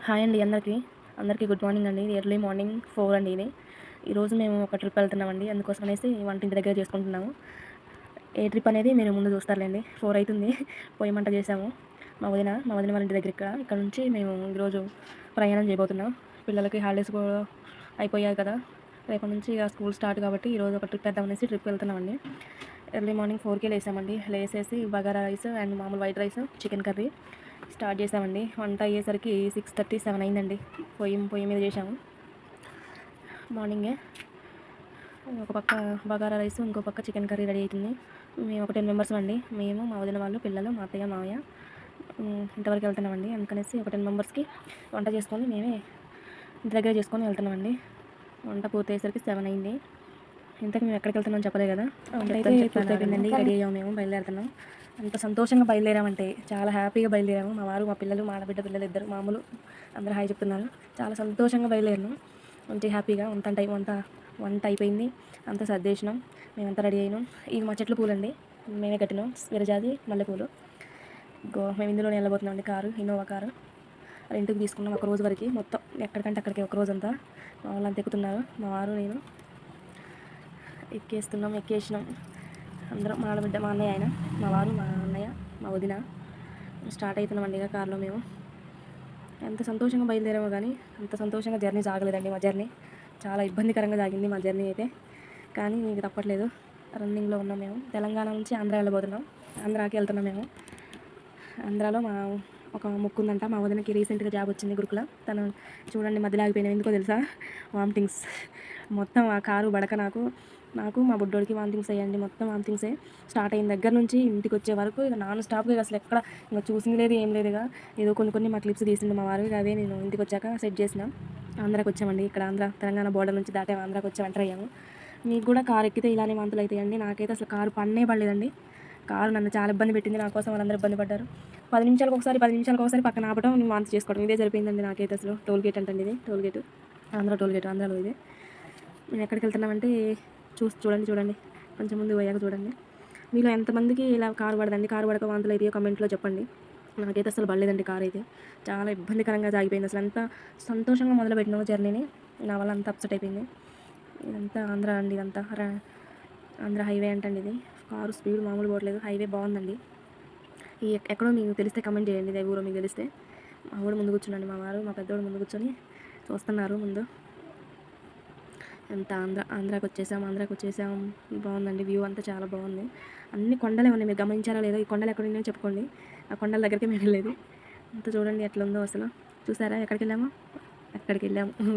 Hi అండి అందరికీ good morning అండి. ఎర్లీ మార్నింగ్ 4 అండి ఇది. ఈరోజు మేము ఒక ట్రిప్ వెళ్తున్నామండి. అందుకోసం అనేసి వంటింటి దగ్గర చేసుకుంటున్నాము. ఏ ట్రిప్ అనేది మీరు ముందు చూస్తారులేండి. 4 అవుతుంది. పొయ్యి మంట చేసాము. మా వదిన వాళ్ళ ఇంటి దగ్గర ఇక్కడ నుంచి మేము ఈరోజు ప్రయాణం చేయబోతున్నాం. పిల్లలకి హాలిడేస్ కూడా అయిపోయాయి కదా, రేపటి నుంచి ఇక స్కూల్ స్టార్ట్ కాబట్టి ఈరోజు ఒక ట్రిప్ వేద్దామనేసి ట్రిప్ వెళ్తున్నామండి. ఎర్లీ మార్నింగ్ 4కే లేసామండి. లేసేసి బగారా రైస్ అండ్ మామూలు white rice, chicken curry start చేసామండి. వంట అయ్యేసరికి 6:30, 7 అయిందండి. పొయ్యి మీద చేసాము మార్నింగే. ఒక పక్క బగారా రైస్, ఇంకో పక్క చికెన్ కర్రీ రెడీ అవుతుంది. మేము ఒక 10 మెంబర్స్ అండి. మేము, మా వదిన వాళ్ళు, పిల్లలు, మా అత్తయ్య, మావయ్య ఇంతవరకు వెళ్తున్నామండి. అందుకనేసి ఒక 10 మెంబర్స్కి వంట చేసుకొని మేమే ఇంటి దగ్గర చేసుకొని వెళ్తున్నామండి. వంట పూర్తయ్యేసరికి 7 అయింది. ఇంతకు మేము ఎక్కడికి వెళ్తున్నాం చెప్పలే కదా. అయితే పూర్తయిపోయిందండి. రెడీ అయ్యాము, మేము బయలుదేరుతున్నాం. అంత సంతోషంగా బయలుదేరామంటే చాలా హ్యాపీగా బయలుదేరాము. మా వారు, మా పిల్లలు, మా ఆడబిడ్డ పిల్లలు ఇద్దరు మామూలు అందరూ హాయ్ చెప్తున్నారు. చాలా సంతోషంగా బయలుదేరినాం. మంచి హ్యాపీగా వంట అయిపోయింది. అంతా సర్దేసినాం. మేమంతా రెడీ అయినాం. ఇవి మా చెట్లు పూలండి, మేమే కట్టినాం. విరజాజి మల్లెపూలు. మేము ఇందులోనే వెళ్ళబోతున్నాం అండి. ఇన్నోవా కారు రెంట్కి తీసుకున్నాం ఒక రోజు వరకు. మొత్తం ఎక్కడికంటే అక్కడికి ఒక రోజు అంతా మా వాళ్ళంతా ఎక్కుతున్నారు. మా వారు, నేను ఎక్కేసినాం అందరం. మా ఆడబిడ్డ, మా అన్నయ్య, ఆయన, మా వారు, మా అన్నయ్య, మా వదిన. స్టార్ట్ అవుతున్నామండి ఇక కారులో. మేము ఎంత సంతోషంగా బయలుదేరామో కానీ అంత సంతోషంగా జర్నీ సాగలేదండి. మా జర్నీ చాలా ఇబ్బందికరంగా సాగింది మా జర్నీ అయితే. కానీ మీకు తప్పట్లేదు, రన్నింగ్లో ఉన్నాం మేము. తెలంగాణ నుంచి ఆంధ్ర వెళ్ళబోతున్నాం. ఆంధ్రాకి వెళ్తున్నాం మేము. ఆంధ్రాలో ఒక ముక్కు ఉందంట. మా వదినకి రీసెంట్గా జాబ్ వచ్చింది గురుకుల. తను చూడండి మధ్యలో ఆగిపోయినాం. ఎందుకో తెలుసా? వామిటింగ్స్. మొత్తం ఆ కారు బడక నాకు మా బుడ్డోడికి వామిటింగ్స్ అయ్యండి. మొత్తం వామిటింగ్సే. స్టార్ట్ అయిన దగ్గర నుంచి ఇంటికి వచ్చే వరకు ఇక నాన్ స్టాప్గా అసలు ఎక్కడ ఇంకా చూసింది లేదు, ఏం లేదు. ఇక ఏదో కొన్ని మా క్లిప్స్ తీసింది మా వారు. అదే నేను ఇంటికి వచ్చాక సెట్ చేసిన. ఆంధ్రాకి వచ్చామండి. ఇక్కడ తెలంగాణ బోర్డర్ నుంచి దాటాము, ఆంధ్రాకి వచ్చి ఎంటర్ అయ్యాము. మీకు కూడా కారు ఎక్కితే ఇలానే వాంతులు అవుతాయండి. నాకైతే అసలు కారు పడలేదండి. కారు నన్ను చాలా ఇబ్బంది పెట్టింది. నా కోసం వాళ్ళందరూ ఇబ్బంది పడ్డారు. 10 నిమిషాలకు ఒకసారి పక్కన ఆపడం, నేను వాంతి చేసుకోవడం, ఇదే సరిపోయిందండి నాకైతే. అసలు టోల్ గేట్ అంటండి ఇది. టోల్ గేట్ ఆంధ్రాలో ఇది. మేము ఎక్కడికి వెళ్తున్నామంటే చూడండి కొంచెం ముందు పోయాక చూడండి. మీలో ఎంతమందికి ఇలా కారు పడదండి, కారు పడక వాంతులు అయితే కమెంట్లో చెప్పండి. నాకైతే అసలు పడలేదండి. కారు అయితే చాలా ఇబ్బందికరంగా సాగిపోయింది. అసలు అంత సంతోషంగా మొదలుపెట్టినాము జర్నీని, నా వల్ల అంత అప్సెట్ అయిపోయింది. ఇదంతా ఆంధ్ర అండి. ఇదంతా ఆంధ్ర హైవే అంటండి ఇది. కారు స్పీడ్ మామూలు పోవట్లేదు. హైవే బాగుందండి. ఎక్కడో మీకు తెలిస్తే కమెంట్ చేయండి. ఇది ఊరో మీకు తెలిస్తే. మా వాడు ముందు కూర్చున్నాడు, మా వారు, మా పెద్దోడు ముందు కూర్చొని చూస్తున్నారు ముందు. అంత ఆంధ్రాకి వచ్చేసాం. బాగుందండి. వ్యూ అంతా చాలా బాగుంది. అన్ని కొండలే ఉన్నాయి. మీరు గమనించారా లేదో? ఈ కొండలు ఎక్కడ ఉన్నాయో చెప్పుకోండి. ఆ కొండల దగ్గరికి మేము వెళ్ళలేదు. అంతా చూడండి ఎట్లా ఉందో అసలు. చూసారా ఎక్కడికి వెళ్ళాము?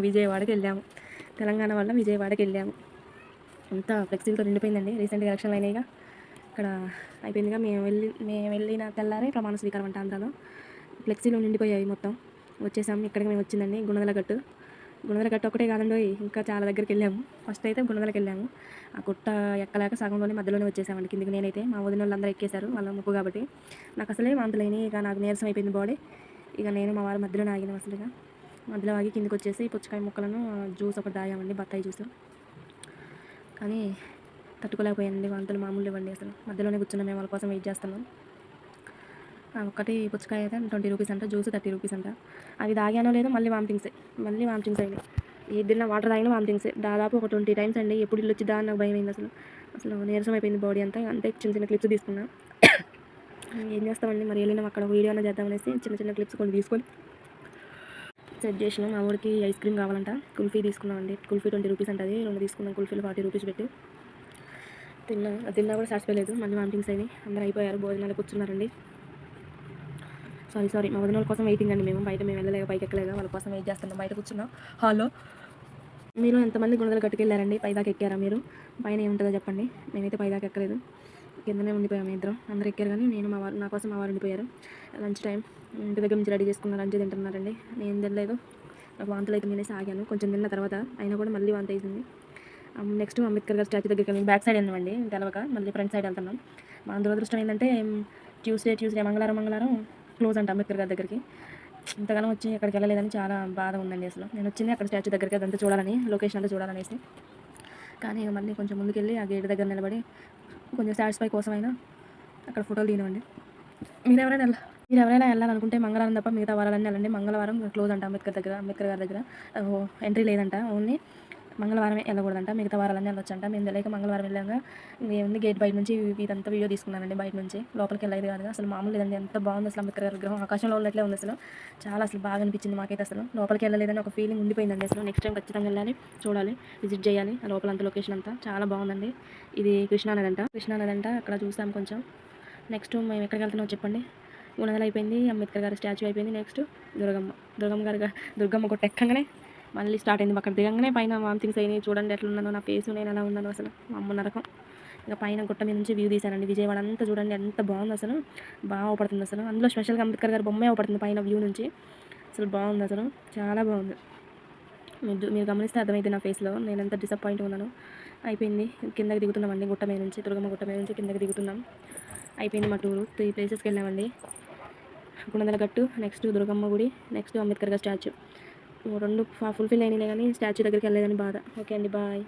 విజయవాడకి వెళ్ళాము. తెలంగాణ వల్ల విజయవాడకి వెళ్ళాము. అంతా ఫ్లెక్సీలతో నిండిపోయిందండి. రీసెంట్గా ఎలక్షన్లు అయినాయిగా, ఇక్కడ అయిపోయిందిగా. మేము వెళ్ళిన తెల్లారే ప్రమాణ స్వీకారం అంట ఆంధ్రాలో. ఫ్లెక్సీలో నిండిపోయాయి మొత్తం. వచ్చేసాము. ఇక్కడికి మేము వచ్చిందండి గుణదల గట్టు ఒకటే కాదండి, ఇంకా చాలా దగ్గరికి వెళ్ళాము. ఫస్ట్ అయితే గుణదలకి వెళ్ళాము. ఆ గుట్ట ఎక్కలేక సగంలోనే మధ్యలోనే వచ్చేసామండి కిందికి. నేనైతే, మా వదిన వాళ్ళందరూ ఎక్కేశారు, వాళ్ళ ముక్కు కాబట్టి. నాకు అసలే వాంతులైనాయి. ఇక నాకు నీరసం అయిపోయింది బాడీ. ఇక నేను, మా వారు మధ్యలోనే ఆగినాం. మధ్యలో ఆగి కిందికి వచ్చేసి పుచ్చకాయ ముక్కలను జ్యూస్ ఒకటి తాగామండి, బత్తాయి జ్యూస్. కానీ తట్టుకోలేకపోయానండి వాంతులు. మామూలు ఇవ్వండి అసలు. మధ్యలోనే కూర్చున్నాం మేము, వాళ్ళ కోసం వెయిట్ చేస్తున్నాం. ఒకటి పుచ్చకాయ అయితే 20 రూపీస్ అంట, జ్యూస్ 30 రూపీస్ అంట. అవి తాగానో లేదో మళ్ళీ వామిటింగ్స్ అయినాయి. ఏదైనా వాటర్ తాగినా వామిటింగ్సే. దాదాపు ఒక 20 టైమ్స్ అండి. ఎప్పుడు ఇల్లు వచ్చిద్దా అని నాకు భయం అయింది అసలు నీరసం అయిపోయింది బాడీ అంతా. అంతే చిన్న క్లిప్స్ తీసుకున్నా. ఏం చేస్తామండి మరి, వెళ్ళినాం అక్కడ వీడియో అయినా చేద్దామనేసి చిన్న క్లిప్స్ కొన్ని తీసుకొని సెట్ చేసినాం. మా ఊరికి ఐస్ క్రీమ్ కావాలంట, కుల్ఫీ తీసుకున్నామండి. కుల్ఫీ 20 రూపీస్ అంటది. 2 తీసుకున్నాం. కుల్ఫీలు 40 రూపీస్ పెట్టి తిన్నా కూడా సాటిస్ఫై మళ్ళీ వామిటింగ్స్ అయినాయి. అందరూ అయిపోయారు, భోజనాలు కూర్చున్నారండి. సారీ మా వదిన వాళ్ళ కోసం వెయిటింగ్ అండి. మేము వెళ్ళలేక పైకి ఎక్కలేక వాళ్ళ కోసం వెయిట్ చేస్తున్నాం. బయట కూర్చున్నాం హాల్లో. మీరు ఎంతమంది గుణదల గట్టుకెళ్ళారండి? పైదాకా ఎక్కారా మీరు? పైన ఏముంటుందో చెప్పండి. మేమైతే పైదాకా ఎక్కలేదు, కిందనే ఉండిపోయాము ఇద్దరం. అందరూ ఎక్కారు కానీ నా కోసం మా వారు ఉండిపోయారు. లంచ్ టైం, ఇంటి దగ్గర నుంచి రెడీ చేసుకున్న లంచ్ తింటున్నారండి. నేను తినలేదు. నాకు వాంతులు అయితే నేనేసి ఆగాను. కొంచెం తిన్న తర్వాత అయినా కూడా మళ్ళీ వాంతి అవుతుంది. నెక్స్ట్ అంబేద్కర్ గారి స్టాచ్యూ దగ్గరికి వెళ్ళి బ్యాక్ సైడ్ వెళ్ళామండి, తెలవక మళ్ళీ ఫ్రంట్ సైడ్ వెళ్తున్నాం. మా దురదృష్టం ఏంటంటే ట్యూస్డే మంగళవారం క్లోజ్ అంట అంబేద్కర్ గారి దగ్గరికి. ఇంతగానో వచ్చి అక్కడికి వెళ్ళలేదని చాలా బాధ ఉందండి అసలు. నేను వచ్చింది అక్కడ స్టాచ్యూ దగ్గరికి, అదంతా చూడాలని, లొకేషన్ అంతా చూడాలనేసి. కానీ మళ్ళీ కొంచెం ముందుకెళ్ళి ఆ గేట్ దగ్గర నిలబడి కొంచెం సాటిస్ఫై కోసమైనా అక్కడ ఫోటోలు తీయనివ్వండి. మీరు ఎవరైనా మీరు ఎవరైనా వెళ్ళాలనుకుంటే మంగళవారం తప్ప మిగతా వారాలన్నీ వెళ్ళండి. మంగళవారం క్లోజ్ అంట అంబేద్కర్ గారి దగ్గర ఎంట్రీ లేదంట. ఓన్లీ మంగళవారమే వెళ్ళకూడదంట. మిగతా వారాలన్నీ వెళ్ళొచ్చంట. మేము తెలియక మంగళవారం వెళ్ళాక ఏముంది గేట్ బయట నుంచి ఇదంతా వీడియో తీసుకున్నానండి. బయట నుంచి లోపలికి వెళ్ళేది కాదు. అసలు మామూలు లేదండి. ఎంత బాగుంది అసలు అంబేద్కర్ గారి విగ్రహం. ఆకాశంలో ఉన్నట్లే ఉంది అసలు. చాలా అసలు బాగా అనిపించింది మాకైతే. అసలు లోపలికి వెళ్ళలేదని ఒక ఫీలింగ్ ఉండిపోయిందండి. అసలు నెక్స్ట్ టైం ఖచ్చితంగా వెళ్ళాలి, చూడాలి, విజిట్ చేయాలి. ఆ లోపల అంతా లొకేషన్ అంతా చాలా బాగుందండి. ఇది కృష్ణానది అంట. అక్కడ చూసాం కొంచెం. నెక్స్ట్ మేము ఎక్కడికి వెళ్తున్నామో చెప్పండి. గుణదల అయిపోయింది, అంబేద్కర్ గారి స్టాచ్యూ అయిపోయింది. నెక్స్ట్ దుర్గమ్మ కొట్ట ఎక్కగానే మళ్ళీ స్టార్ట్ అయింది. అక్కడ దిగంగానే పైన వామిటింగ్స్ అయినాయి. చూడండి ఎట్లా ఉన్నానో, నా ఫేస్ నేను ఎలా ఉన్నాను అసలు. అమ్మ నరకం. ఇంకా పైన గుట్ట మీద నుంచి వ్యూ తీశానండి. విజయవాడ అంతా చూడండి ఎంత బాగుంది అసలు. బాగా అవపడుతుంది అసలు. అందులో స్పెషల్గా అంబేద్కర్ గారి బొమ్మే అవపడుతుంది పైన వ్యూ నుంచి. అసలు బాగుంది అసలు, చాలా బాగుంది. మీరు గమనిస్తే అర్థమైంది నా ఫేస్లో నేను ఎంత డిసప్పాయింట్ ఉన్నాను. అయిపోయింది, కిందకి దిగుతున్నామండి. గుట్ట మీద నుంచి, దుర్గమ్మ గుట్ట మీద నుంచి కిందకి దిగుతున్నాం. అయిపోయింది మా టూరు. 3 ప్లేసెస్కి వెళ్ళామండి. గుణదల గట్టు, నెక్స్ట్ దుర్గమ్మ గుడి, నెక్స్ట్ అంబేద్కర్ గారి స్టాచ్యూ. 2 ఫుల్ఫిల్ అయినాయి కానీ స్టాచ్యూ దగ్గరికి వెళ్ళలేదని బాధ. ఓకే అండి, బాయ్.